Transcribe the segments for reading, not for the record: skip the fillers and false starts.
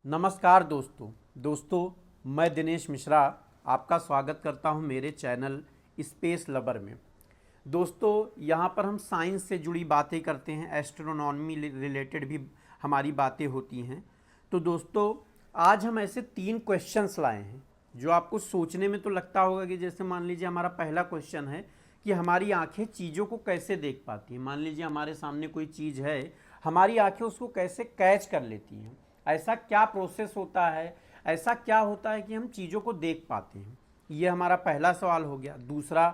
नमस्कार दोस्तों मैं दिनेश मिश्रा आपका स्वागत करता हूं मेरे चैनल स्पेस लवर में। दोस्तों यहाँ पर हम साइंस से जुड़ी बातें करते हैं, एस्ट्रोनॉमी रिलेटेड भी हमारी बातें होती हैं। तो दोस्तों आज हम ऐसे 3 क्वेश्चंस लाए हैं जो आपको सोचने में तो लगता होगा कि जैसे मान लीजिए हमारा पहला क्वेश्चन है कि हमारी आंखें चीज़ों को कैसे देख पाती हैं। मान लीजिए हमारे सामने कोई चीज़ है, हमारी आंखें उसको कैसे कैच कर लेती हैं, ऐसा क्या प्रोसेस होता है, ऐसा क्या होता है कि हम चीज़ों को देख पाते हैं। ये हमारा पहला सवाल हो गया। दूसरा,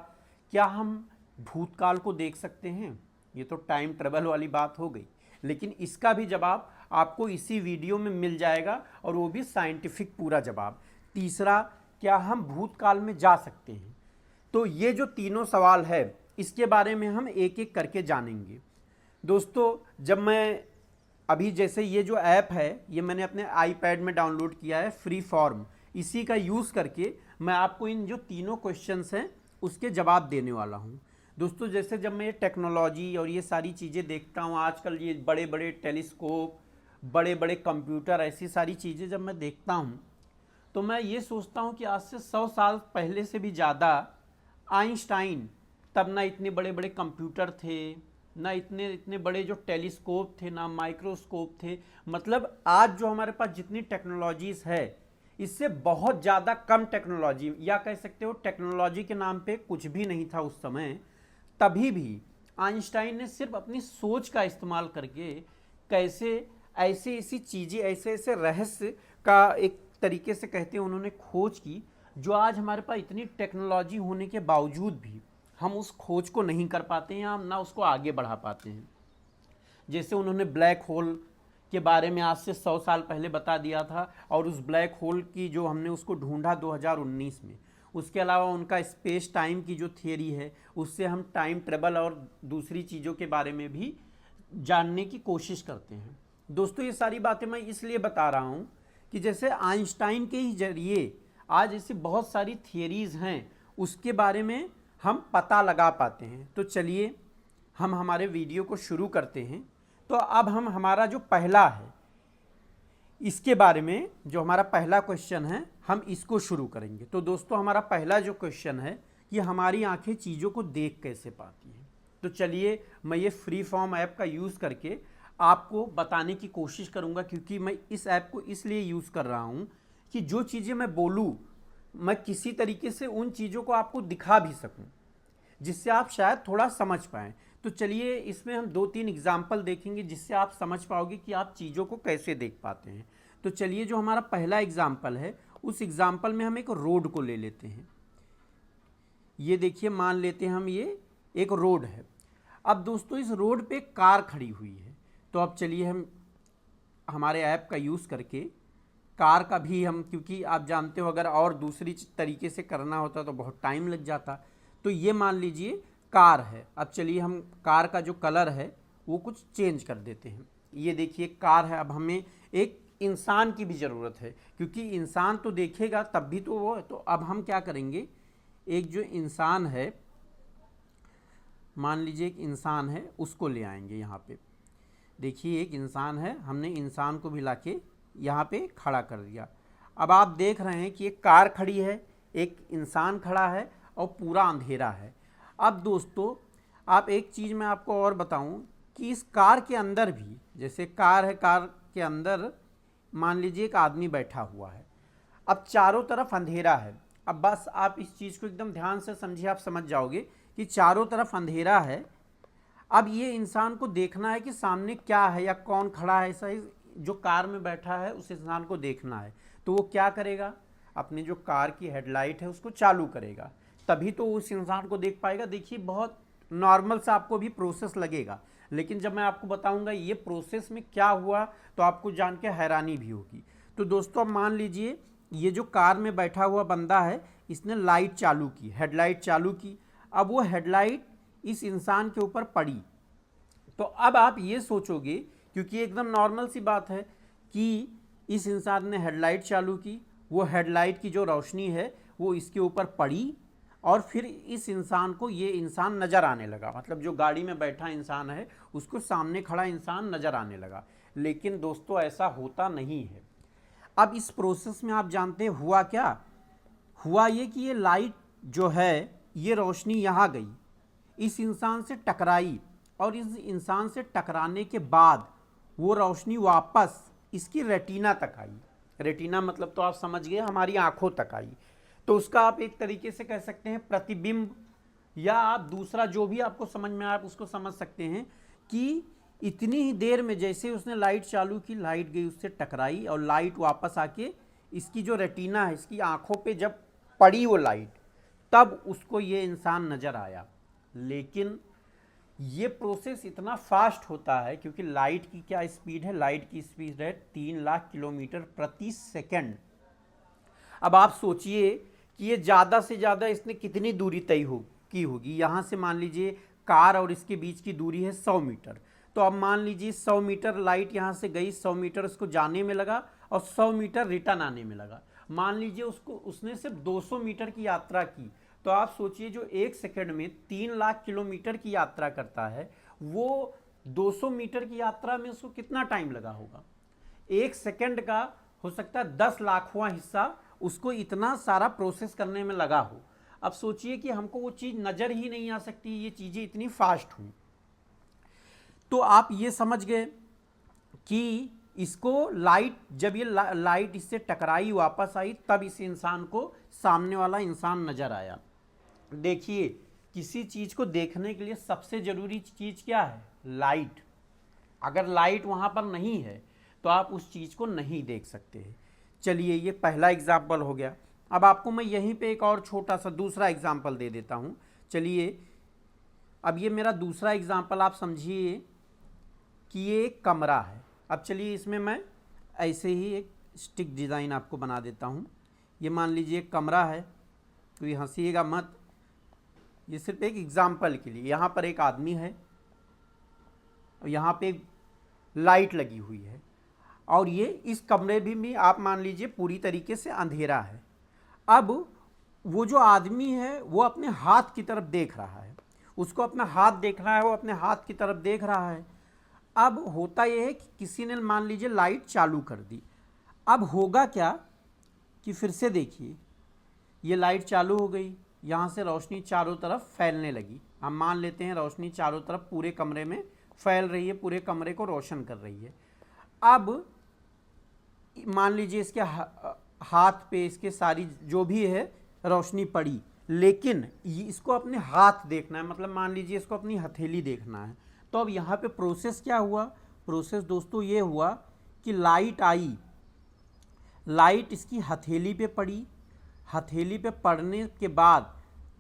क्या हम भूतकाल को देख सकते हैं? ये तो टाइम ट्रेवल वाली बात हो गई, लेकिन इसका भी जवाब आपको इसी वीडियो में मिल जाएगा और वो भी साइंटिफिक पूरा जवाब। तीसरा, क्या हम भूतकाल में जा सकते हैं? तो ये जो तीनों सवाल है इसके बारे में हम एक एक करके जानेंगे। दोस्तों जब मैं अभी जैसे ये जो ऐप है ये मैंने अपने आईपैड में डाउनलोड किया है फ्री फॉर्म, इसी का यूज़ करके मैं आपको इन जो तीनों क्वेश्चंस हैं उसके जवाब देने वाला हूँ। दोस्तों जैसे जब मैं ये टेक्नोलॉजी और ये सारी चीज़ें देखता हूँ, आजकल ये बड़े बड़े टेलीस्कोप, बड़े बड़े कंप्यूटर, ऐसी सारी चीज़ें जब मैं देखता हूँ तो मैं ये सोचता हूँ कि आज से 100 साल पहले से भी ज़्यादा आइंस्टाइन, तब ना इतने बड़े बड़े कंप्यूटर थे, ना इतने इतने बड़े जो टेलीस्कोप थे, ना माइक्रोस्कोप थे। मतलब आज जो हमारे पास जितनी टेक्नोलॉजीज़ है इससे बहुत ज़्यादा कम टेक्नोलॉजी, या कह सकते हो टेक्नोलॉजी के नाम पे कुछ भी नहीं था उस समय। तभी भी आइंस्टाइन ने सिर्फ अपनी सोच का इस्तेमाल करके कैसे ऐसी ऐसी चीज़ें, ऐसे ऐसे रहस्य का एक तरीके से कहते हैं उन्होंने खोज की, जो आज हमारे पास इतनी टेक्नोलॉजी होने के बावजूद भी हम उस खोज को नहीं कर पाते हैं, हम ना उसको आगे बढ़ा पाते हैं। जैसे उन्होंने ब्लैक होल के बारे में आज से 100 साल पहले बता दिया था, और उस ब्लैक होल की जो हमने उसको ढूंढा 2019 में। उसके अलावा उनका स्पेस टाइम की जो थियरी है उससे हम टाइम ट्रेवल और दूसरी चीज़ों के बारे में भी जानने की कोशिश करते हैं। दोस्तों ये सारी बातें मैं इसलिए बता रहा हूँ कि जैसे आइंस्टाइन के ही जरिए आज ऐसी बहुत सारी थियरीज़ हैं उसके बारे में हम पता लगा पाते हैं। तो चलिए हम हमारे वीडियो को शुरू करते हैं। तो अब हम हमारा जो पहला है इसके बारे में, जो हमारा पहला क्वेश्चन है, हम इसको शुरू करेंगे। तो दोस्तों हमारा पहला जो क्वेश्चन है कि हमारी आंखें चीज़ों को देख कैसे पाती हैं। तो चलिए मैं ये फ्री फॉर्म ऐप का यूज़ करके आपको बताने की कोशिश करूँगा, क्योंकि मैं इस ऐप को इसलिए यूज़ कर रहा हूँ कि जो चीज़ें मैं बोलूँ मैं किसी तरीके से उन चीज़ों को आपको दिखा भी सकूं जिससे आप शायद थोड़ा समझ पाएँ। तो चलिए इसमें हम 2-3 एग्जाम्पल देखेंगे जिससे आप समझ पाओगे कि आप चीज़ों को कैसे देख पाते हैं। तो चलिए जो हमारा पहला एग्जाम्पल है उस एग्जाम्पल में हम एक रोड को ले लेते हैं। ये देखिए, मान लेते हैं हम ये एक रोड है। अब दोस्तों इस रोड पे कार खड़ी हुई है। तो अब चलिए हम हमारे ऐप का यूज़ करके कार का भी हम, क्योंकि आप जानते हो अगर और दूसरी तरीके से करना होता तो बहुत टाइम लग जाता। तो ये मान लीजिए कार है। अब चलिए हम कार का जो कलर है वो कुछ चेंज कर देते हैं। ये देखिए कार है। अब हमें एक इंसान की भी ज़रूरत है, क्योंकि इंसान तो देखेगा तब भी तो वो। तो अब हम क्या करेंगे, एक जो इंसान है, मान लीजिए एक इंसान है, उसको ले आएंगे यहाँ पे। देखिए एक इंसान है, हमने इंसान को भी लाके यहाँ पे खड़ा कर दिया। अब आप देख रहे हैं कि एक कार खड़ी है, एक इंसान खड़ा है और पूरा अंधेरा है। अब दोस्तों आप एक चीज़ मैं आपको और बताऊं कि इस कार के अंदर भी, जैसे कार है, कार के अंदर मान लीजिए एक आदमी बैठा हुआ है। अब चारों तरफ अंधेरा है। अब बस आप इस चीज़ को एकदम ध्यान से समझिए, आप समझ जाओगे कि चारों तरफ अंधेरा है। अब ये इंसान को देखना है कि सामने क्या है या कौन खड़ा है। ऐसा ही जो कार में बैठा है उस इंसान को देखना है। तो वो क्या करेगा, अपनी जो कार की हेडलाइट है उसको चालू करेगा, तभी तो उस इंसान को देख पाएगा। देखिए बहुत नॉर्मल सा आपको भी प्रोसेस लगेगा, लेकिन जब मैं आपको बताऊंगा ये प्रोसेस में क्या हुआ तो आपको जान के हैरानी भी होगी। तो दोस्तों मान लीजिए ये जो कार में बैठा हुआ बंदा है, इसने लाइट चालू की, हेडलाइट चालू की। अब वो हेडलाइट इस इंसान के ऊपर पड़ी। तो अब आप ये सोचोगे, क्योंकि एकदम नॉर्मल सी बात है कि इस इंसान ने हेडलाइट चालू की, वो हेडलाइट की जो रोशनी है वो इसके ऊपर पड़ी और फिर इस इंसान को ये इंसान नज़र आने लगा। मतलब जो गाड़ी में बैठा इंसान है उसको सामने खड़ा इंसान नज़र आने लगा। लेकिन दोस्तों ऐसा होता नहीं है। अब इस प्रोसेस में आप जानते हैं हुआ क्या, हुआ ये कि ये लाइट जो है, ये रोशनी यहाँ गई, इस इंसान से टकराई, और इस इंसान से टकराने के बाद वो रोशनी वापस इसकी रेटिना तक आई। रेटिना मतलब तो आप समझ गए, हमारी आंखों तक आई। तो उसका आप एक तरीके से कह सकते हैं प्रतिबिंब, या आप दूसरा जो भी आपको समझ में आए आप उसको समझ सकते हैं कि इतनी ही देर में जैसे उसने लाइट चालू की, लाइट गई उससे टकराई, और लाइट वापस आके इसकी जो रेटिना है, इसकी आंखों पे जब पड़ी वो लाइट, तब उसको ये इंसान नज़र आया। लेकिन ये प्रोसेस इतना फास्ट होता है क्योंकि लाइट की क्या स्पीड है, लाइट की स्पीड है 3 लाख किलोमीटर प्रति सेकंड। अब आप सोचिए कि ये ज़्यादा से ज़्यादा इसने कितनी दूरी तय की होगी। यहाँ से मान लीजिए कार और इसके बीच की दूरी है 100 मीटर, तो अब मान लीजिए 100 मीटर लाइट यहाँ से गई, 100 मीटर उसको जाने में लगा और 100 मीटर रिटर्न आने में लगा। मान लीजिए उसने सिर्फ 200 मीटर की यात्रा की, तो आप सोचिए जो 1 सेकंड में 3 लाख किलोमीटर की यात्रा करता है, वो 200 मीटर की यात्रा में उसको कितना टाइम लगा होगा। 1 सेकंड का हो सकता है 10 लाखवां हिस्सा उसको इतना सारा प्रोसेस करने में लगा हो। अब सोचिए कि हमको वो चीज़ नज़र ही नहीं आ सकती, ये चीज़ें इतनी फास्ट हुई। तो आप ये समझ गए कि इसको लाइट, जब ये लाइट इससे टकराई वापस आई, तब इस इंसान को सामने वाला इंसान नज़र आया। देखिए, किसी चीज़ को देखने के लिए सबसे ज़रूरी चीज़ क्या है, लाइट। अगर लाइट वहाँ पर नहीं है तो आप उस चीज़ को नहीं देख सकते हैं। चलिए, ये पहला एग्जाम्पल हो गया। अब आपको मैं यहीं पे एक और छोटा सा दूसरा एग्जाम्पल दे देता हूँ। चलिए, अब ये मेरा दूसरा एग्जाम्पल आप समझिए कि ये एक कमरा है। अब चलिए, इसमें मैं ऐसे ही एक स्टिक डिज़ाइन आपको बना देता हूँ। ये मान लीजिए एक कमरा है, तो ये हंसीएगा मत, ये सिर्फ एक एग्जाम्पल के लिए। यहाँ पर एक आदमी है और यहाँ पे लाइट लगी हुई है, और ये इस कमरे भी आप मान लीजिए पूरी तरीके से अंधेरा है। अब वो जो आदमी है वो अपने हाथ की तरफ देख रहा है, उसको अपना हाथ देखना है, वो अपने हाथ की तरफ देख रहा है। अब होता यह है कि किसी ने मान लीजिए लाइट चालू कर दी। अब होगा क्या कि फिर से देखिए, ये लाइट चालू हो गई, यहाँ से रोशनी चारों तरफ फैलने लगी। हम मान लेते हैं रोशनी चारों तरफ पूरे कमरे में फैल रही है, पूरे कमरे को रोशन कर रही है। अब मान लीजिए इसके हाथ पे इसके सारी जो भी है रोशनी पड़ी, लेकिन इसको अपने हाथ देखना है, मतलब मान लीजिए इसको अपनी हथेली देखना है। तो अब यहाँ पे प्रोसेस क्या हुआ, प्रोसेस दोस्तों ये हुआ कि लाइट आई, लाइट इसकी हथेली पे पड़ी, हथेली पे पड़ने के बाद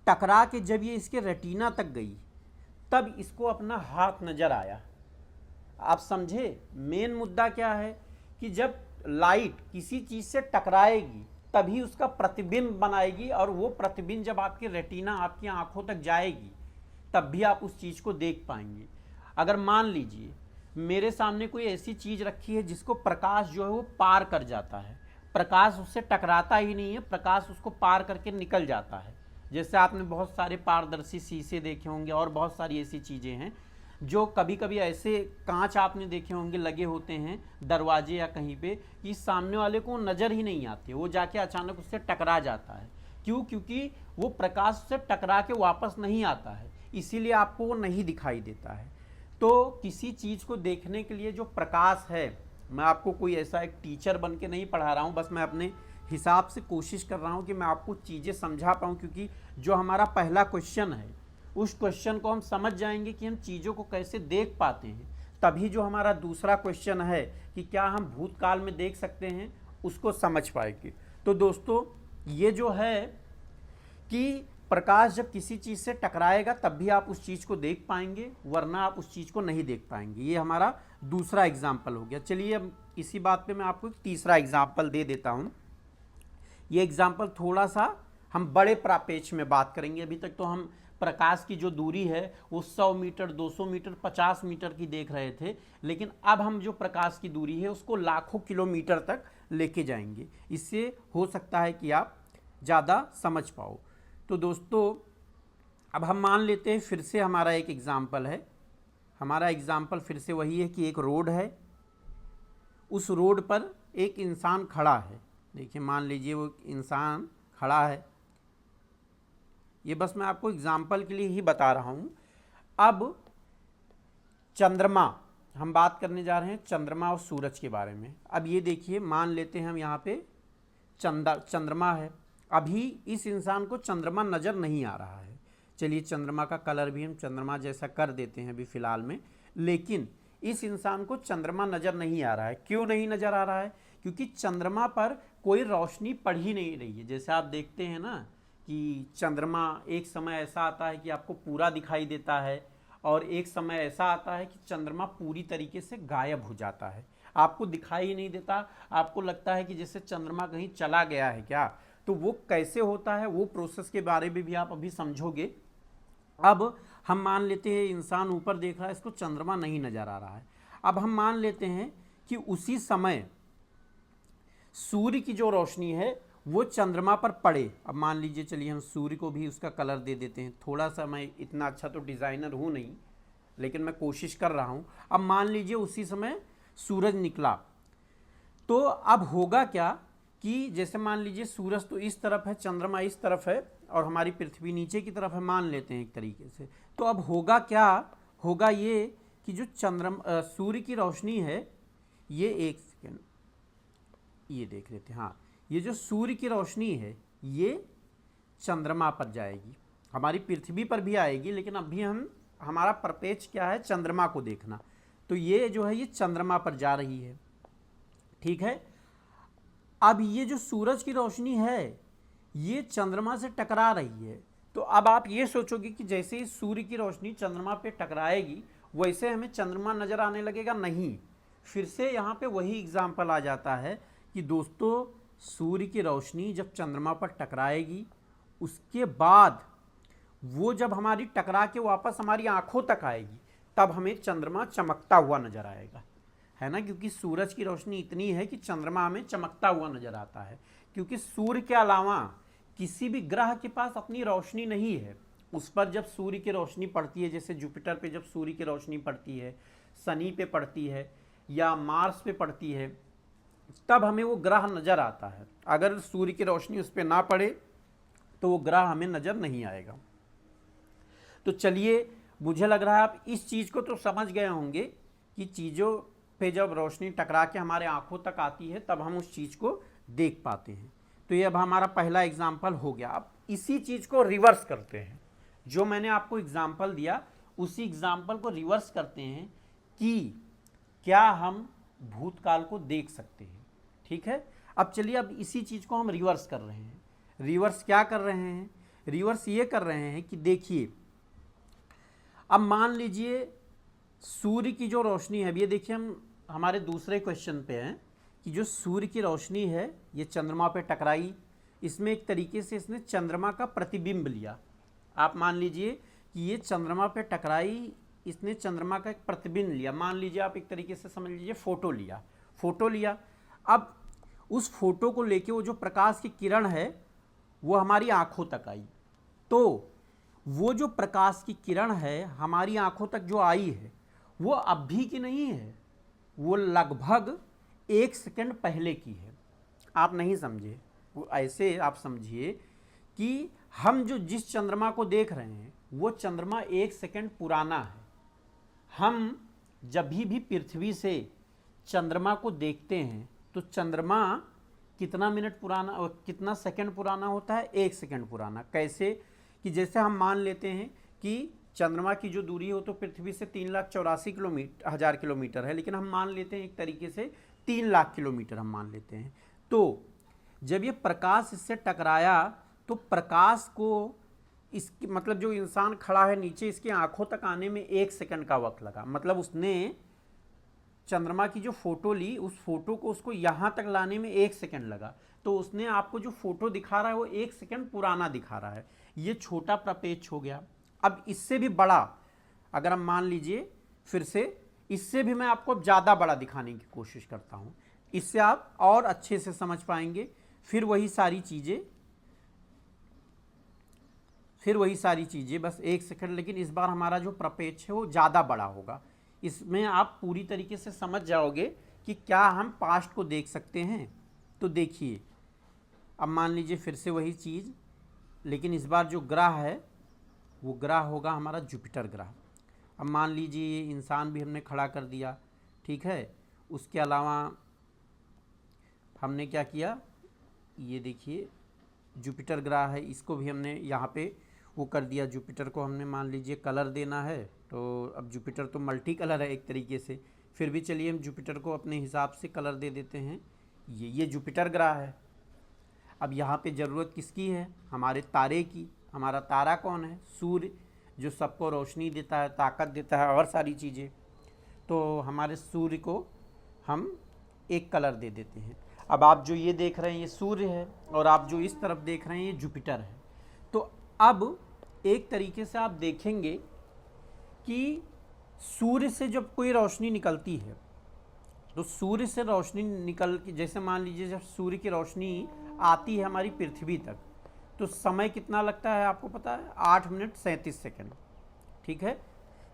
टकरा के जब ये इसके रेटिना तक गई, तब इसको अपना हाथ नज़र आया। आप समझे मेन मुद्दा क्या है कि जब लाइट किसी चीज़ से टकराएगी तभी उसका प्रतिबिंब बनाएगी, और वो प्रतिबिंब जब आपकी रेटिना, आपकी आंखों तक जाएगी, तब भी आप उस चीज़ को देख पाएंगे। अगर मान लीजिए मेरे सामने कोई ऐसी चीज़ रखी है जिसको प्रकाश जो है वो पार कर जाता है, प्रकाश उससे टकराता ही नहीं है, प्रकाश उसको पार करके निकल जाता है। जैसे आपने बहुत सारे पारदर्शी शीशे देखे होंगे और बहुत सारी ऐसी चीज़ें हैं जो कभी कभी ऐसे कांच आपने देखे होंगे लगे होते हैं दरवाजे या कहीं पे, कि सामने वाले को नज़र ही नहीं आते, वो जाके अचानक उससे टकरा जाता है। क्यों? क्योंकि वो प्रकाश से टकरा के वापस नहीं आता है, इसीलिए आपको वो नहीं दिखाई देता है। तो किसी चीज़ को देखने के लिए जो प्रकाश है, मैं आपको कोई ऐसा एक टीचर बन के नहीं पढ़ा रहा हूँ, बस मैं अपने हिसाब से कोशिश कर रहा हूँ कि मैं आपको चीज़ें समझा पाऊँ, क्योंकि जो हमारा पहला क्वेश्चन है उस क्वेश्चन को हम समझ जाएंगे कि हम चीज़ों को कैसे देख पाते हैं, तभी जो हमारा दूसरा क्वेश्चन है कि क्या हम भूतकाल में देख सकते हैं, उसको समझ पाएंगे। तो दोस्तों, ये जो है कि प्रकाश जब किसी चीज़ से टकराएगा तब भी आप उस चीज़ को देख पाएंगे, वरना आप उस चीज़ को नहीं देख पाएंगे। ये हमारा दूसरा एग्जाम्पल हो गया। चलिए, अब इसी बात पे मैं आपको एक तीसरा एग्जाम्पल दे देता हूँ। ये एग्जाम्पल थोड़ा सा हम बड़े प्रापेक्ष में बात करेंगे। अभी तक तो हम प्रकाश की जो दूरी है वो 100 मीटर, 200 मीटर, 50 मीटर की देख रहे थे, लेकिन अब हम जो प्रकाश की दूरी है उसको लाखों किलोमीटर तक लेके जाएंगे। इससे हो सकता है कि आप ज़्यादा समझ पाओ। तो दोस्तों, अब हम मान लेते हैं फिर से हमारा एक एग्ज़ाम्पल है। हमारा एग्ज़ाम्पल फिर से वही है कि एक रोड है, उस रोड पर एक इंसान खड़ा है, देखिए मान लीजिए वो इंसान खड़ा है, ये बस मैं आपको एग्जाम्पल के लिए ही बता रहा हूँ। अब चंद्रमा, हम बात करने जा रहे हैं चंद्रमा और सूरज के बारे में। अब ये देखिए, मान लेते हैं हम यहाँ पे चंद्रमा है, अभी इस इंसान को चंद्रमा नज़र नहीं आ रहा है। चलिए चंद्रमा का कलर भी हम चंद्रमा जैसा कर देते हैं अभी फ़िलहाल में, लेकिन इस इंसान को चंद्रमा नज़र नहीं आ रहा है। क्यों नहीं नज़र आ रहा है? क्योंकि चंद्रमा पर कोई रोशनी पड़ ही नहीं रही है। जैसे आप देखते हैं ना कि चंद्रमा एक समय ऐसा आता है कि आपको पूरा दिखाई देता है, और एक समय ऐसा आता है कि चंद्रमा पूरी तरीके से गायब हो जाता है, आपको दिखाई ही नहीं देता, आपको लगता है कि जैसे चंद्रमा कहीं चला गया है क्या। तो वो कैसे होता है, वो प्रोसेस के बारे में भी आप अभी समझोगे। अब हम मान लेते हैं इंसान ऊपर देख रहा है, इसको चंद्रमा नहीं नज़र आ रहा है। अब हम मान लेते हैं कि उसी समय सूर्य की जो रोशनी है वो चंद्रमा पर पड़े। अब मान लीजिए, चलिए हम सूर्य को भी उसका कलर दे देते हैं। थोड़ा सा, मैं इतना अच्छा तो डिज़ाइनर हूँ नहीं, लेकिन मैं कोशिश कर रहा हूँ। अब मान लीजिए उसी समय सूरज निकला, तो अब होगा क्या कि जैसे मान लीजिए सूरज तो इस तरफ है, चंद्रमा इस तरफ है, और हमारी पृथ्वी नीचे की तरफ है, मान लेते हैं एक तरीके से। तो अब होगा क्या, होगा ये कि जो सूर्य की रोशनी है, ये एक सेकेंड ये देख लेते हैं। हाँ, ये जो सूर्य की रोशनी है ये चंद्रमा पर जाएगी, हमारी पृथ्वी पर भी आएगी, लेकिन अभी हमारा परपेच क्या है, चंद्रमा को देखना। तो ये जो है ये चंद्रमा पर जा रही है, ठीक है। अब ये जो सूरज की रोशनी है ये चंद्रमा से टकरा रही है। तो अब आप ये सोचोगे कि जैसे ही सूर्य की रोशनी चंद्रमा पे टकराएगी वैसे हमें चंद्रमा नज़र आने लगेगा। नहीं, फिर से यहाँ पे वही एग्जाम्पल आ जाता है कि दोस्तों सूर्य की रोशनी जब चंद्रमा पर टकराएगी, उसके बाद वो जब हमारी टकरा के वापस हमारी आंखों तक आएगी, तब हमें चंद्रमा चमकता हुआ नज़र आएगा, है ना। क्योंकि सूरज की रोशनी इतनी है कि चंद्रमा हमें चमकता हुआ नज़र आता है, क्योंकि सूर्य के अलावा किसी भी ग्रह के पास अपनी रोशनी नहीं है। उस पर जब सूर्य की रोशनी पड़ती है, जैसे जुपिटर पे जब सूर्य की रोशनी पड़ती है, शनि पे पड़ती है, या मार्स पे पड़ती है, तब हमें वो ग्रह नज़र आता है। अगर सूर्य की रोशनी उस पर ना पड़े तो वो ग्रह हमें नज़र नहीं आएगा। तो चलिए, मुझे लग रहा है आप इस चीज़ को तो समझ गए होंगे कि चीज़ों पे जब रोशनी टकरा के हमारे आंखों तक आती है तब हम उस चीज़ को देख पाते हैं। तो ये अब हमारा पहला एग्जाम्पल हो गया। अब इसी चीज़ को रिवर्स करते हैं, जो मैंने आपको एग्जाम्पल दिया उसी एग्जाम्पल को रिवर्स करते हैं कि क्या हम भूतकाल को देख सकते हैं, ठीक है। अब चलिए, अब इसी चीज़ को हम रिवर्स कर रहे हैं। रिवर्स क्या कर रहे हैं? रिवर्स ये कर रहे हैं कि देखिए, अब मान लीजिए सूर्य की जो रोशनी है, अब ये देखिए हम हमारे दूसरे क्वेश्चन पे हैं कि जो सूर्य की रोशनी है ये चंद्रमा पे टकराई, इसमें एक तरीके से इसने चंद्रमा का प्रतिबिंब लिया। आप मान लीजिए कि ये चंद्रमा पे टकराई, इसने चंद्रमा का एक प्रतिबिंब लिया। मान लीजिए आप एक तरीके से समझ लीजिए फोटो लिया। अब उस फोटो को लेके वो जो प्रकाश की किरण है वो हमारी आंखों तक आई। तो वो जो प्रकाश की किरण है हमारी आंखों तक जो आई है वो अभी की नहीं है, वो लगभग 1 सेकंड पहले की है। आप नहीं समझे, वो ऐसे आप समझिए कि हम जिस चंद्रमा को देख रहे हैं वो चंद्रमा 1 सेकंड पुराना है। हम जब भी पृथ्वी से चंद्रमा को देखते हैं तो चंद्रमा कितना मिनट पुराना और कितना सेकंड पुराना होता है? 1 सेकंड पुराना। कैसे कि जैसे हम मान लेते हैं कि चंद्रमा की जो दूरी हो तो पृथ्वी से 3,84,000 किलोमीटर है, लेकिन हम मान लेते हैं एक तरीके से 3 लाख किलोमीटर हम मान लेते हैं। तो जब ये प्रकाश इससे टकराया तो प्रकाश को इसकी मतलब जो इंसान खड़ा है नीचे, इसकी आंखों तक आने में 1 सेकंड का वक्त लगा। मतलब उसने चंद्रमा की जो फोटो ली, उस फोटो को उसको यहाँ तक लाने में 1 सेकंड लगा। तो उसने आपको जो फोटो दिखा रहा है वो 1 सेकंड पुराना दिखा रहा है। ये छोटा प्रपेच हो गया। अब इससे भी बड़ा अगर हम मान लीजिए, फिर से इससे भी मैं आपको ज़्यादा बड़ा दिखाने की कोशिश करता हूँ, इससे आप और अच्छे से समझ पाएंगे। फिर वही सारी चीज़ें बस 1 सेकंड, लेकिन इस बार हमारा जो प्रपेच है वो ज़्यादा बड़ा होगा। इसमें आप पूरी तरीके से समझ जाओगे कि क्या हम पास्ट को देख सकते हैं। तो देखिए, अब मान लीजिए फिर से वही चीज़, लेकिन इस बार जो ग्रह है वो ग्रह होगा हमारा जुपिटर ग्रह। अब मान लीजिए ये इंसान भी हमने खड़ा कर दिया, ठीक है। उसके अलावा हमने क्या किया, ये देखिए जुपिटर ग्रह है, इसको भी हमने यहाँ पे वो कर दिया। जुपिटर को हमने मान लीजिए कलर देना है, तो अब जुपिटर तो मल्टी कलर है एक तरीके से, फिर भी चलिए हम जुपिटर को अपने हिसाब से कलर दे देते हैं। ये जुपिटर ग्रह है। अब यहाँ पे ज़रूरत किसकी है, हमारे तारे की। हमारा तारा कौन है, सूर्य, जो सबको रोशनी देता है, ताकत देता है और सारी चीज़ें। तो हमारे सूर्य को हम एक कलर दे देते हैं। अब आप जो ये देख रहे हैं ये सूर्य है, और आप जो इस तरफ देख रहे हैं ये जुपिटर है। तो अब एक तरीके से आप देखेंगे कि सूर्य से जब कोई रोशनी निकलती है, तो सूर्य से रोशनी निकल के, जैसे मान लीजिए जब सूर्य की रोशनी आती है हमारी पृथ्वी तक, तो समय कितना लगता है आपको पता है, 8 मिनट 37 सेकंड, ठीक है।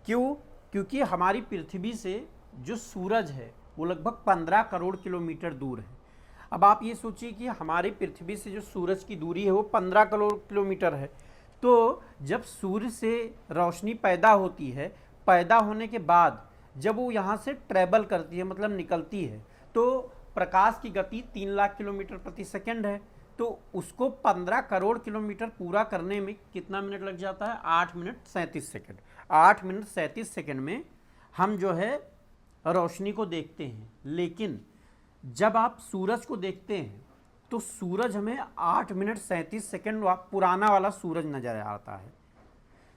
क्यों, क्योंकि हमारी पृथ्वी से जो सूरज है वो लगभग 15 करोड़ किलोमीटर दूर है। अब आप ये सोचिए कि हमारी पृथ्वी से जो सूरज की दूरी है वो 15 करोड़ किलोमीटर है। तो जब सूर्य से रोशनी पैदा होती है, पैदा होने के बाद जब वो यहाँ से ट्रैवल करती है, मतलब निकलती है, तो प्रकाश की गति 3 लाख किलोमीटर प्रति सेकंड है। तो उसको 15 करोड़ किलोमीटर पूरा करने में कितना मिनट लग जाता है, 8 मिनट 37 सेकंड। 8 मिनट 37 सेकंड में हम जो है रोशनी को देखते हैं। लेकिन जब आप सूरज को देखते हैं तो सूरज हमें 8 मिनट 37 सेकंड पुराना वाला सूरज नज़र आता है।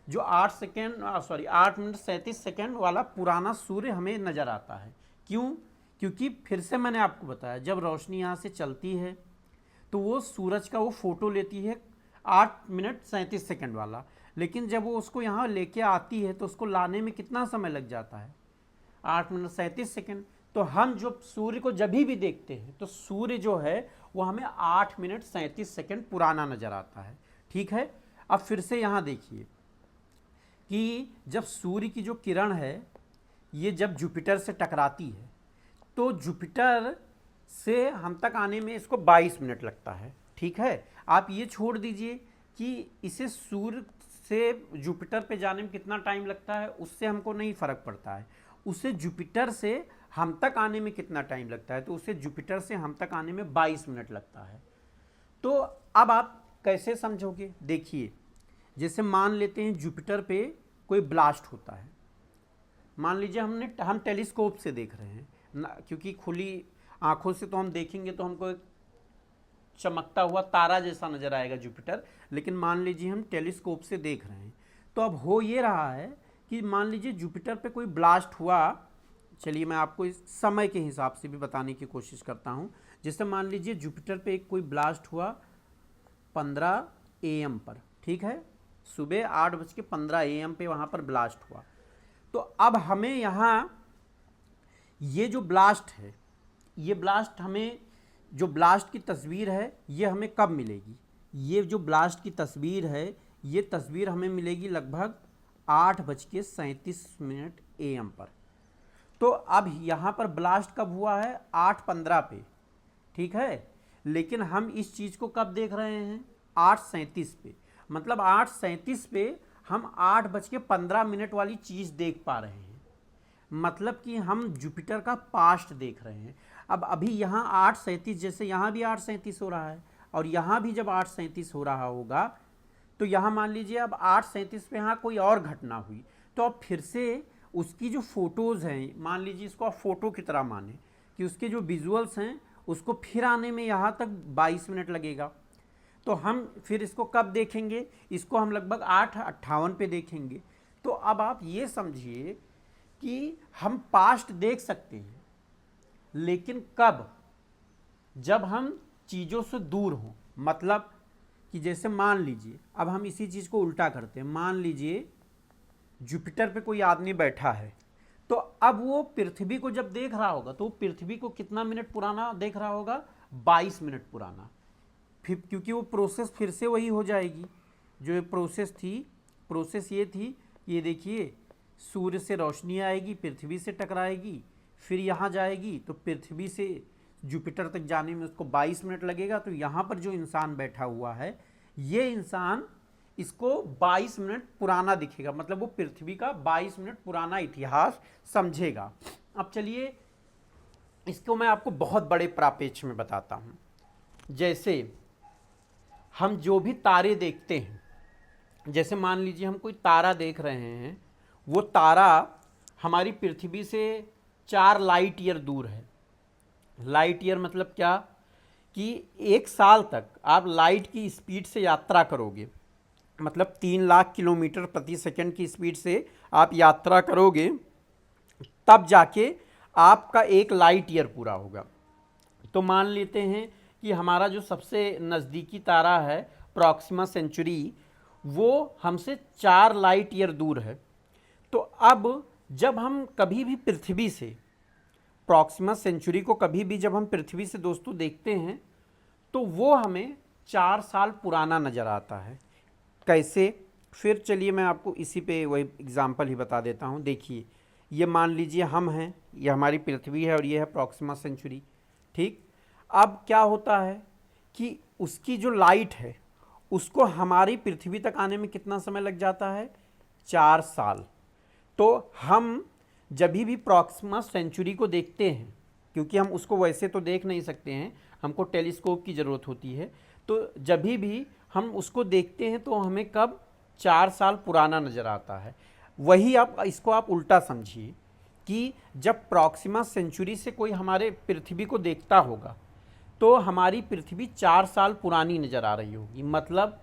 जो 8 मिनट 37 सेकंड वाला पुराना सूर्य हमें नज़र आता है। क्यों, क्योंकि फिर से मैंने आपको बताया, जब रोशनी यहाँ से चलती है तो वो सूरज का वो फ़ोटो लेती है 8 मिनट 37 सेकंड वाला, लेकिन जब वो उसको यहाँ लेके आती है तो उसको लाने में कितना समय लग जाता है, 8 मिनट 37 सेकंड। तो हम जो सूर्य को जब भी देखते हैं तो सूर्य जो है वो हमें 8 मिनट 37 सेकंड पुराना नज़र आता है, ठीक है। अब फिर से यहाँ देखिए कि जब सूर्य की जो किरण है ये जब जुपिटर से टकराती है तो जुपिटर से हम तक आने में इसको 22 मिनट लगता है, ठीक है। आप ये छोड़ दीजिए कि इसे सूर्य से जुपिटर पे जाने में कितना टाइम लगता है, उससे हमको नहीं फ़र्क पड़ता है। उसे जुपिटर से हम तक आने में कितना टाइम लगता है, तो उसे जुपिटर से हम तक आने में 22 मिनट लगता है। तो अब आप कैसे समझोगे, देखिए जैसे मान लेते हैं जुपिटर पे कोई ब्लास्ट होता है। मान लीजिए हम टेलीस्कोप से देख रहे हैं ना, क्योंकि खुली आंखों से तो हम देखेंगे तो हमको एक चमकता हुआ तारा जैसा नज़र आएगा जुपिटर, लेकिन मान लीजिए हम टेलीस्कोप से देख रहे हैं। तो अब हो ये रहा है कि मान लीजिए जुपिटर पे कोई ब्लास्ट हुआ। चलिए मैं आपको इस समय के हिसाब से भी बताने की कोशिश करता हूँ। जैसे मान लीजिए जुपिटर पे एक कोई ब्लास्ट हुआ 15 AM पर, ठीक है, सुबह 8:15 AM पे वहाँ पर ब्लास्ट हुआ। तो अब हमें यहाँ ये जो ब्लास्ट है, ये ब्लास्ट हमें, जो ब्लास्ट की तस्वीर है ये हमें कब मिलेगी, ये जो ब्लास्ट की तस्वीर है ये तस्वीर हमें मिलेगी लगभग 8:37 AM पर। तो अब यहाँ पर ब्लास्ट कब हुआ है, 8:15 पे, ठीक है। लेकिन हम इस चीज़ को कब देख रहे हैं, 8:37 पे। मतलब 8:37 पे हम 8:15 वाली चीज़ देख पा रहे हैं। मतलब कि हम जुपिटर का पास्ट देख रहे हैं। अब अभी यहाँ 8:37, जैसे यहाँ भी 8:37 हो रहा है और यहाँ भी जब 8:37 हो रहा होगा तो यहाँ मान लीजिए अब 8:37 पे यहाँ कोई और घटना हुई, तो अब फिर से उसकी जो फ़ोटोज़ हैं, मान लीजिए इसको आप फ़ोटो की तरह माने कि उसके जो विजुअल्स हैं उसको फिर आने में यहाँ तक 22 मिनट लगेगा। तो हम फिर इसको कब देखेंगे, इसको हम लगभग 8:58 पे देखेंगे। तो अब आप ये समझिए कि हम पास्ट देख सकते हैं, लेकिन कब, जब हम चीज़ों से दूर हों। मतलब कि जैसे मान लीजिए, अब हम इसी चीज़ को उल्टा करते हैं, मान लीजिए जुपिटर पे कोई आदमी बैठा है, तो अब वो पृथ्वी को जब देख रहा होगा तो पृथ्वी को कितना मिनट पुराना देख रहा होगा, 22 मिनट पुराना। फिर क्योंकि वो प्रोसेस फिर से वही हो जाएगी जो प्रोसेस थी। प्रोसेस ये थी, ये देखिए सूर्य से रोशनी आएगी, पृथ्वी से टकराएगी, फिर यहाँ जाएगी तो पृथ्वी से जुपिटर तक जाने में उसको 22 मिनट लगेगा। तो यहाँ पर जो इंसान बैठा हुआ है ये इंसान इसको 22 मिनट पुराना दिखेगा, मतलब वो पृथ्वी का 22 मिनट पुराना इतिहास समझेगा। अब चलिए इसको मैं आपको बहुत बड़े प्रापेक्ष में बताता हूँ। जैसे हम जो भी तारे देखते हैं, जैसे मान लीजिए हम कोई तारा देख रहे हैं, वो तारा हमारी पृथ्वी से 4 लाइट ईयर दूर है। लाइट ईयर मतलब क्या कि 1 साल तक आप लाइट की स्पीड से यात्रा करोगे, मतलब 3 लाख किलोमीटर प्रति सेकंड की स्पीड से आप यात्रा करोगे, तब जाके आपका 1 लाइट ईयर पूरा होगा। तो मान लेते हैं कि हमारा जो सबसे नज़दीकी तारा है प्रॉक्सिमा सेंचुरी, वो हमसे 4 लाइट ईयर दूर है। तो अब जब हम कभी भी पृथ्वी से प्रॉक्सिमा सेंचुरी को कभी भी जब हम पृथ्वी से दोस्तों देखते हैं तो वो हमें 4 साल पुराना नज़र आता है। कैसे? फिर चलिए मैं आपको इसी पे वही एग्जांपल ही बता देता हूँ। देखिए ये मान लीजिए हम हैं, ये हमारी पृथ्वी है और ये है प्रॉक्सिमा सेंचुरी, ठीक। अब क्या होता है कि उसकी जो लाइट है उसको हमारी पृथ्वी तक आने में कितना समय लग जाता है? 4 साल। तो हम जब भी प्रॉक्सिमा सेंचुरी को देखते हैं, क्योंकि हम उसको वैसे तो देख नहीं सकते हैं, हमको टेलीस्कोप की ज़रूरत होती है, तो जब भी हम उसको देखते हैं तो हमें कब 4 साल पुराना नज़र आता है। वही आप इसको आप उल्टा समझिए कि जब प्रॉक्सिमा सेंचुरी से कोई हमारे पृथ्वी को देखता होगा तो हमारी पृथ्वी 4 साल पुरानी नज़र आ रही होगी। मतलब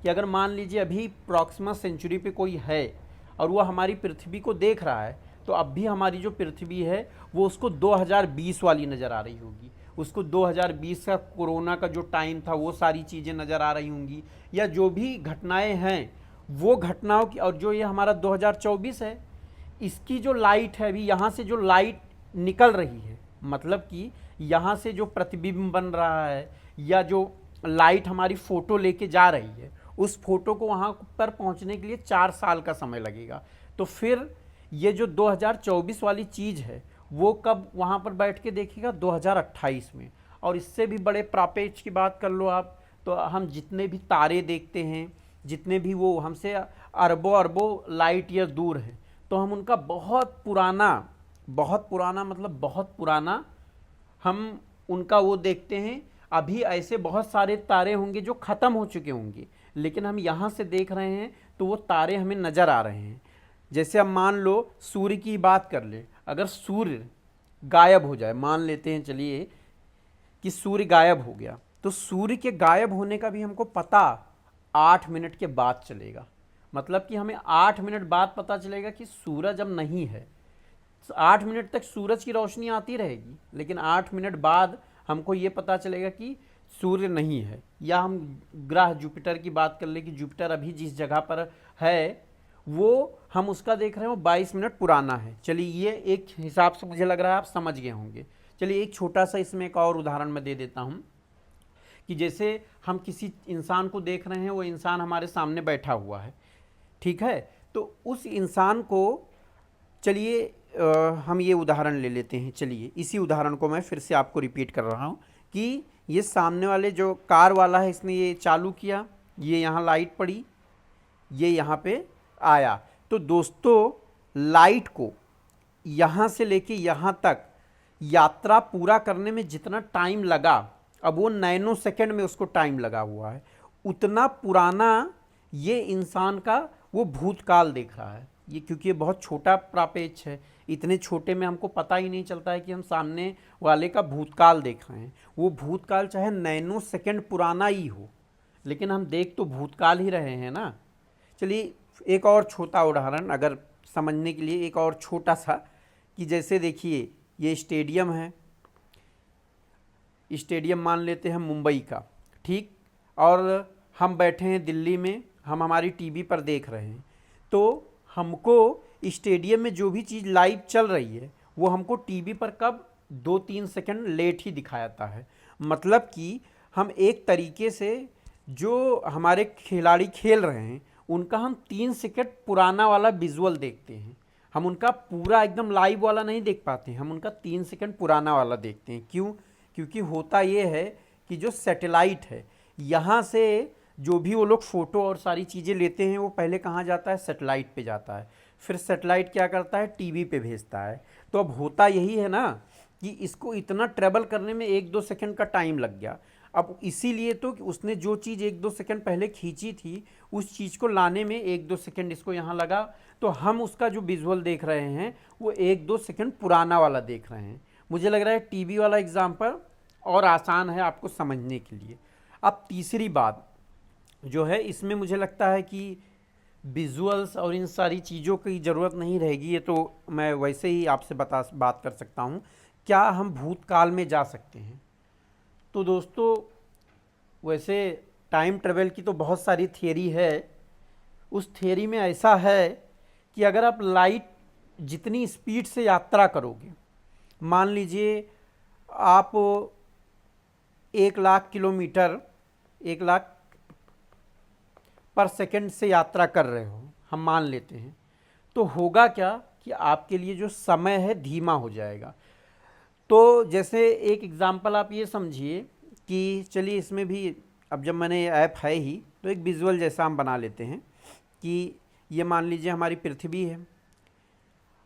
कि अगर मान लीजिए अभी प्रॉक्सिमा सेंचुरी पे कोई है और वो हमारी पृथ्वी को देख रहा है, तो अब भी हमारी जो पृथ्वी है वो उसको 2020 वाली नज़र आ रही होगी। उसको 2020 का कोरोना का जो टाइम था वो सारी चीज़ें नज़र आ रही होंगी, या जो भी घटनाएं हैं वो घटनाओं की। और जो ये हमारा 2024 है, इसकी जो लाइट है अभी यहाँ से जो लाइट निकल रही है, मतलब कि यहाँ से जो प्रतिबिंब बन रहा है या जो लाइट हमारी फ़ोटो लेके जा रही है, उस फोटो को वहाँ पर पहुँचने के लिए 4 साल का समय लगेगा। तो फिर ये जो 2024 वाली चीज़ है वो कब वहाँ पर बैठ के देखेगा? 2028 में। और इससे भी बड़े प्रापेक्ष की बात कर लो आप, तो हम जितने भी तारे देखते हैं, जितने भी वो हमसे अरबों अरबों लाइट ईयर दूर हैं, तो हम उनका बहुत पुराना मतलब बहुत पुराना हम उनका वो देखते हैं। अभी ऐसे बहुत सारे तारे होंगे जो ख़त्म हो चुके होंगे, लेकिन हम यहाँ से देख रहे हैं तो वो तारे हमें नज़र आ रहे हैं। जैसे अब मान लो सूर्य की बात कर ले, अगर सूर्य गायब हो जाए, मान लेते हैं चलिए कि सूर्य गायब हो गया, तो सूर्य के गायब होने का भी हमको पता 8 मिनट के बाद चलेगा। मतलब कि हमें 8 मिनट बाद पता चलेगा कि सूरज अब नहीं है। 8 मिनट तक सूरज की रोशनी आती रहेगी, लेकिन 8 मिनट बाद हमको ये पता चलेगा कि सूर्य नहीं है। या हम ग्रह जुपिटर की बात कर ले कि जुपिटर अभी जिस जगह पर है वो हम उसका देख रहे हो 22 मिनट पुराना है। चलिए ये एक हिसाब से मुझे लग रहा है आप समझ गए होंगे। चलिए एक छोटा सा इसमें एक और उदाहरण मैं दे देता हूँ कि जैसे हम किसी इंसान को देख रहे हैं, वो इंसान हमारे सामने बैठा हुआ है, ठीक है। तो उस इंसान को चलिए हम ये उदाहरण ले लेते हैं। चलिए इसी उदाहरण को मैं फिर से आपको रिपीट कर रहा हूँ कि ये सामने वाले जो कार वाला है, इसने ये चालू किया, ये यहाँ लाइट पड़ी, ये यहाँ पे आया। तो दोस्तों लाइट को यहाँ से लेके यहाँ तक यात्रा पूरा करने में जितना टाइम लगा, अब वो नैनो सेकंड में उसको टाइम लगा हुआ है, उतना पुराना ये इंसान का वो भूतकाल देख रहा है। ये क्योंकि ये बहुत छोटा प्रापेक्ष है, इतने छोटे में हमको पता ही नहीं चलता है कि हम सामने वाले का भूतकाल देख रहे हैं। वो भूतकाल चाहे नैनो सेकंड पुराना ही हो, लेकिन हम देख तो भूतकाल ही रहे हैं ना। चलिए एक और छोटा उदाहरण अगर समझने के लिए, एक और छोटा सा, कि जैसे देखिए ये स्टेडियम है, स्टेडियम मान लेते हैं मुंबई का, ठीक। और हम बैठे हैं दिल्ली में, हम हमारी टीवी पर देख रहे हैं, तो हमको स्टेडियम में जो भी चीज़ लाइव चल रही है वो हमको टीवी पर कब 2-3 सेकंड लेट ही दिखाता है। मतलब कि हम एक तरीके से जो हमारे खिलाड़ी खेल रहे हैं उनका हम 3 सेकंड पुराना वाला विजुअल देखते हैं। हम उनका पूरा एकदम लाइव वाला नहीं देख पाते हैं, हम उनका 3 सेकंड पुराना वाला देखते हैं। क्यों? क्योंकि होता ये है कि जो सैटेलाइट है, यहाँ से जो भी वो लोग फ़ोटो और सारी चीज़ें लेते हैं वो पहले कहाँ जाता है? सैटेलाइट पे जाता है। फिर सैटेलाइट क्या करता है? टीवी पे भेजता है। तो अब होता यही है ना कि इसको इतना ट्रेवल करने में 1-2 सेकंड का टाइम लग गया। अब इसीलिए तो कि उसने जो चीज़ 1-2 सेकंड पहले खींची थी, उस चीज़ को लाने में 1-2 सेकंड इसको यहाँ लगा। तो हम उसका जो विजुअल देख रहे हैं वो 1-2 सेकंड पुराना वाला देख रहे हैं। मुझे लग रहा है टीवी वाला एग्जाम्पल और आसान है आपको समझने के लिए। अब तीसरी बात जो है, इसमें मुझे लगता है कि विजुअल्स और इन सारी चीज़ों की ज़रूरत नहीं रहेगी, ये तो मैं वैसे ही आपसे बात कर सकता हूँ। क्या हम भूतकाल में जा सकते हैं? तो दोस्तों, वैसे टाइम ट्रेवल की तो बहुत सारी थियरी है। उस थियरी में ऐसा है कि अगर आप लाइट जितनी स्पीड से यात्रा करोगे, मान लीजिए आप 1,00,000 किलोमीटर 1,00,000 पर सेकंड से यात्रा कर रहे हो, हम मान लेते हैं, तो होगा क्या कि आपके लिए जो समय है धीमा हो जाएगा। तो जैसे एक एग्ज़ाम्पल आप ये समझिए कि चलिए इसमें भी, अब जब मैंने ऐप है ही तो एक विजुअल जैसा हम बना लेते हैं कि ये मान लीजिए हमारी पृथ्वी है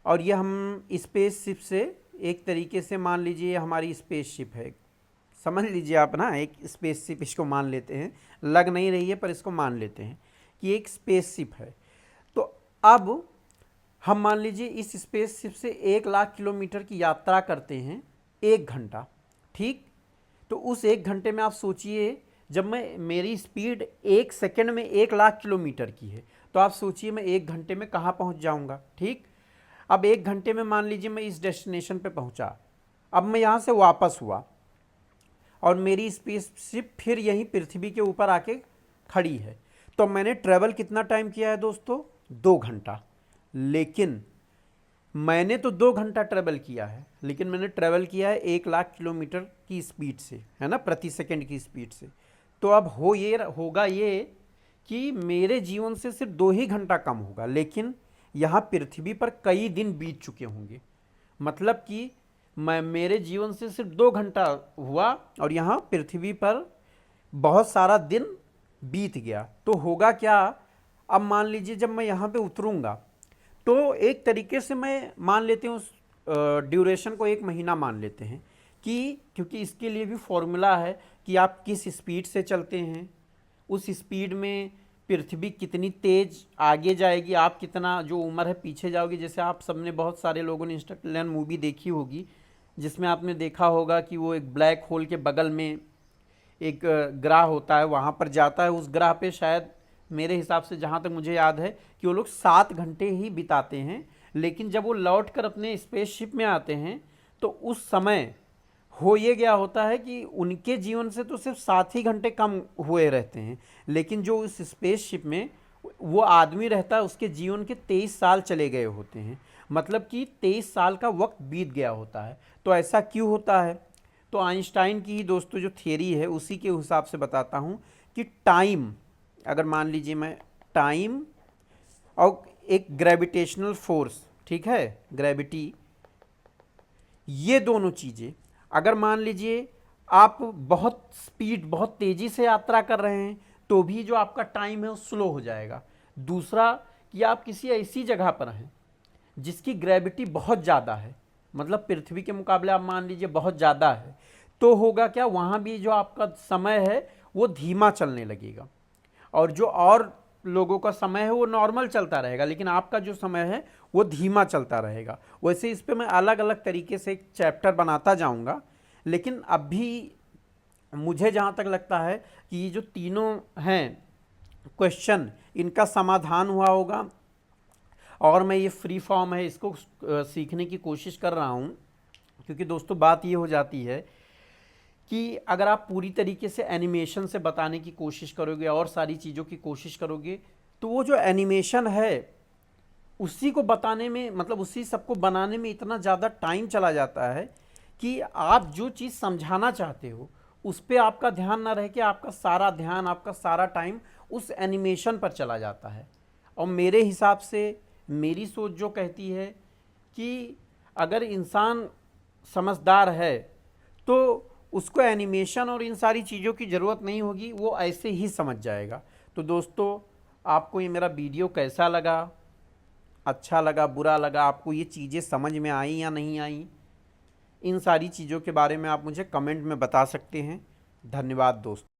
और ये हम स्पेसशिप से एक तरीके से मान लीजिए हमारी स्पेसशिप है, समझ लीजिए आप ना, एक स्पेसशिप इसको मान लेते हैं, लग नहीं रही है पर इसको मान लेते हैं कि एक स्पेसशिप है। तो अब हम मान लीजिए इस स्पेसशिप से 1,00,000 किलोमीटर की यात्रा करते हैं 1 घंटा, ठीक। तो उस 1 घंटे में आप सोचिए, जब मेरी स्पीड 1 सेकंड में 1,00,000 किलोमीटर की है, तो आप सोचिए मैं 1 घंटे में कहाँ पहुँच जाऊँगा, ठीक। अब 1 घंटे में मान लीजिए मैं इस डेस्टिनेशन पे पहुँचा, अब मैं यहाँ से वापस हुआ और मेरी स्पेसशिप फिर यहीं पृथ्वी के ऊपर आके खड़ी है। तो मैंने ट्रैवल कितना टाइम किया है दोस्तों? 2 घंटा। लेकिन मैंने तो 2 घंटा ट्रैवल किया है, लेकिन मैंने ट्रैवल किया है 1,00,000 किलोमीटर की स्पीड से, है ना, प्रति सेकंड की स्पीड से। तो अब होगा ये कि मेरे जीवन से सिर्फ 2 ही घंटा कम होगा, लेकिन यहाँ पृथ्वी पर कई दिन बीत चुके होंगे। मतलब कि मेरे जीवन से सिर्फ 2 घंटा हुआ और यहाँ पृथ्वी पर बहुत सारा दिन बीत गया। तो होगा क्या, अब मान लीजिए जब मैं यहाँ पे उतरूँगा तो एक तरीके से मैं मान लेते हैं उस ड्यूरेशन को 1 महीना मान लेते हैं, कि क्योंकि इसके लिए भी फॉर्मूला है कि आप किस स्पीड से चलते हैं, उस स्पीड में पृथ्वी कितनी तेज़ आगे जाएगी, आप कितना जो उम्र है पीछे जाओगे। जैसे आप सबने, बहुत सारे लोगों ने इंटरस्टेलर मूवी देखी होगी, जिसमें आपने देखा होगा कि वो एक ब्लैक होल के बगल में एक ग्रह होता है, वहाँ पर जाता है। उस ग्रह पे शायद मेरे हिसाब से, जहाँ तक मुझे याद है, कि वो लोग 7 घंटे ही बिताते हैं। लेकिन जब वो लौट कर अपने स्पेसशिप में आते हैं तो उस समय हो ये गया होता है कि उनके जीवन से तो सिर्फ 7 ही घंटे कम हुए रहते हैं, लेकिन जो उस स्पेसशिप में वो आदमी रहता है उसके जीवन के 23 साल चले गए होते हैं। मतलब कि 23 साल का वक्त बीत गया होता है। तो ऐसा क्यों होता है? तो आइंस्टाइन की ही दोस्तों जो थियरी है उसी के हिसाब से बताता हूँ कि टाइम, अगर मान लीजिए मैं टाइम और एक ग्रेविटेशनल फोर्स, ठीक है, ग्रेविटी, ये दोनों चीज़ें, अगर मान लीजिए आप बहुत स्पीड, बहुत तेज़ी से यात्रा कर रहे हैं तो भी जो आपका टाइम है वो स्लो हो जाएगा। दूसरा कि आप किसी ऐसी जगह पर हैं जिसकी ग्रेविटी बहुत ज़्यादा है, मतलब पृथ्वी के मुकाबले आप मान लीजिए बहुत ज़्यादा है, तो होगा क्या, वहाँ भी जो आपका समय है वो धीमा चलने लगेगा और जो और लोगों का समय है वो नॉर्मल चलता रहेगा, लेकिन आपका जो समय है वो धीमा चलता रहेगा। वैसे इस पे मैं अलग अलग तरीके से एक चैप्टर बनाता जाऊंगा, लेकिन अभी मुझे जहाँ तक लगता है कि ये जो तीनों हैं क्वेश्चन, इनका समाधान हुआ होगा। और मैं ये फ्री फॉर्म है इसको सीखने की कोशिश कर रहा हूँ, क्योंकि दोस्तों बात ये हो जाती है कि अगर आप पूरी तरीके से एनिमेशन से बताने की कोशिश करोगे और सारी चीज़ों की कोशिश करोगे, तो वो जो एनिमेशन है उसी को बताने में, मतलब उसी सबको बनाने में इतना ज़्यादा टाइम चला जाता है कि आप जो चीज़ समझाना चाहते हो उस पर आपका ध्यान ना रह के आपका सारा ध्यान, आपका सारा टाइम उस एनिमेशन पर चला जाता है। और मेरे हिसाब से मेरी सोच जो कहती है कि अगर इंसान समझदार है तो उसको एनिमेशन और इन सारी चीज़ों की ज़रूरत नहीं होगी, वो ऐसे ही समझ जाएगा। तो दोस्तों, आपको ये मेरा वीडियो कैसा लगा, अच्छा लगा, बुरा लगा, आपको ये चीज़ें समझ में आई या नहीं आई, इन सारी चीज़ों के बारे में आप मुझे कमेंट में बता सकते हैं। धन्यवाद दोस्तों।